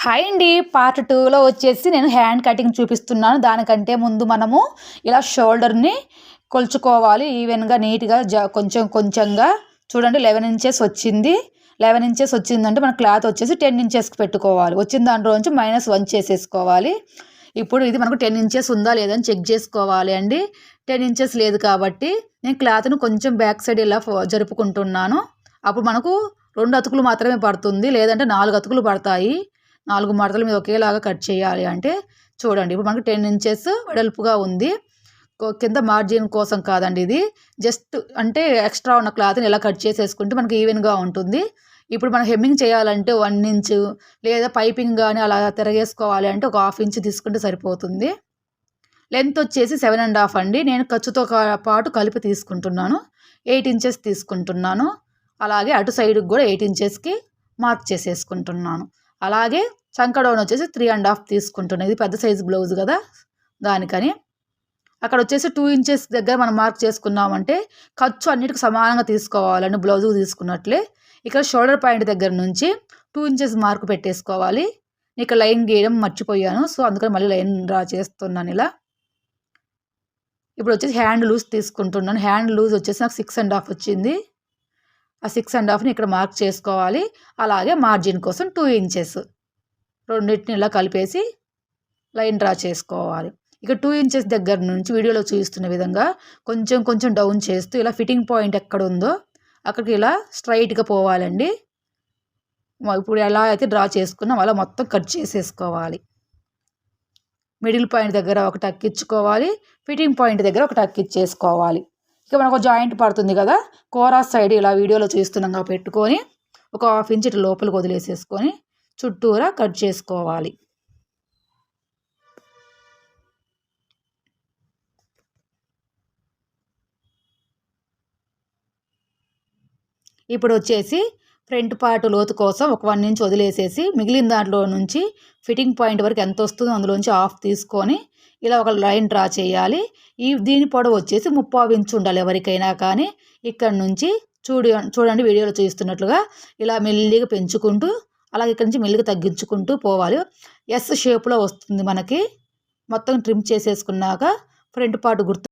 Hi అండి. Part 2లో వచ్చేసి నేను హ్యాండ్ కటింగ్ చూపిస్తున్నాను. దానికంటే ముందు మనము ఇలా షోల్డర్ని కొలుచుకోవాలి. ఈవెన్గా నీట్గా కొంచెం కొంచెంగా చూడండి. 11 ఇంచెస్ వచ్చింది. 11 ఇంచెస్ వచ్చిందంటే మన క్లాత్ వచ్చేసి 10 ఇంచెస్కి పెట్టుకోవాలి. వచ్చిన దాంట్లోంచి -1 చేసేసుకోవాలి. ఇప్పుడు ఇది మనకు 10 ఇంచెస్ ఉందా లేదని చెక్ చేసుకోవాలి అండి. 10 ఇంచెస్ లేదు కాబట్టి నేను క్లాత్ను కొంచెం బ్యాక్ సైడ్ ఇలా జరుపుకుంటున్నాను. అప్పుడు మనకు 2 అతుకులు మాత్రమే పడుతుంది, లేదంటే 4 అతుకులు పడతాయి. 4 మడతల మీద ఒకేలాగా కట్ చేయాలి అంటే చూడండి. ఇప్పుడు మనకు 10 ఇంచెస్ వెడల్పుగా ఉంది. కింద మార్జిన్ కోసం కాదండి, ఇది జస్ట్ అంటే ఎక్స్ట్రా ఉన్న క్లాత్ని ఇలా కట్ చేసేసుకుంటే మనకి ఈవెన్గా ఉంటుంది. ఇప్పుడు మనం హెమ్మింగ్ చేయాలంటే 1 ఇంచు లేదా పైపింగ్ కానీ అలా తిరగేసుకోవాలి అంటే ఒక 1/2 ఇంచ్ తీసుకుంటే సరిపోతుంది. లెంత్ వచ్చేసి 7.5 అండి. నేను ఖర్చుతో పాటు కలిపి తీసుకుంటున్నాను. 8 ఇంచెస్ తీసుకుంటున్నాను. అలాగే అటు సైడ్కి కూడా 8 ఇంచెస్కి మార్క్ చేసేసుకుంటున్నాను. అలాగే చంకడౌన్ వచ్చేసి 3.5 తీసుకుంటున్నాను. ఇది పెద్ద సైజు బ్లౌజ్ కదా, దానికని. అక్కడ వచ్చేసి 2 ఇంచెస్ దగ్గర మనం మార్క్ చేసుకున్నామంటే ఖర్చు అన్నిటికి సమానంగా తీసుకోవాలని బ్లౌజుకు తీసుకున్నట్లే ఇక్కడ షోల్డర్ పాయింట్ దగ్గర నుంచి 2 ఇంచెస్ మార్క్ పెట్టేసుకోవాలి. ఇక్కడ లైన్ గీయడం మర్చిపోయాను, సో అందుకని మళ్ళీ లైన్ డ్రా చేస్తున్నాను ఇలా. ఇప్పుడు వచ్చేసి హ్యాండ్ లూజ్ తీసుకుంటున్నాను. హ్యాండ్ లూజ్ వచ్చేసి నాకు 6.5 వచ్చింది. ఆ 6.5ని ఇక్కడ మార్క్ చేసుకోవాలి. అలాగే మార్జిన్ కోసం 2 ఇంచెస్ రెండింటిని ఇలా కలిపేసి లైన్ డ్రా చేసుకోవాలి. ఇక 2 ఇంచెస్ దగ్గర నుంచి వీడియోలో చూపిస్తున్న విధంగా కొంచెం కొంచెం డౌన్ చేస్తూ ఇలా ఫిట్టింగ్ పాయింట్ ఎక్కడ ఉందో అక్కడికి ఇలా స్ట్రైట్గా పోవాలండి. ఇప్పుడు ఎలా అయితే డ్రా చేసుకున్నాం అలా మొత్తం కట్ చేసేసుకోవాలి. మిడిల్ పాయింట్ దగ్గర ఒకటి అక్కించుకోవాలి, ఫిట్టింగ్ పాయింట్ దగ్గర ఒకటి అక్కించేసుకోవాలి. ఇక మనకు జాయింట్ పడుతుంది కదా, కోరాస్ సైడ్ ఇలా వీడియోలో చూస్తున్నాగా పెట్టుకొని ఒక 1/2 ఇంచ్ ఇట్లా లోపలికి వదిలేసేసుకొని చుట్టూరా కట్ చేసుకోవాలి. ఇప్పుడు వచ్చేసి ఫ్రంట్ పార్ట్ లోతు కోసం ఒక 1 ఇంచ్ వదిలేసేసి మిగిలిన దాంట్లో నుంచి ఫిట్టింగ్ పాయింట్ వరకు ఎంత వస్తుందో అందులోంచి 1/2 తీసుకొని ఇలా ఒక లైన్ డ్రా చేయాలి. దీని పొడవు వచ్చేసి 3/4 ఇంచ్ ఉండాలి ఎవరికైనా కానీ. ఇక్కడ నుంచి చూడండి వీడియోలో చూస్తున్నట్లుగా ఇలా మెల్లిగా పెంచుకుంటూ అలాగే ఇక్కడ నుంచి మెల్లిగా తగ్గించుకుంటూ పోవాలి. ఎస్ షేప్లో వస్తుంది మనకి. మొత్తం ట్రిమ్ చేసేసుకున్నాక ఫ్రంట్ పార్ట్ గుర్తు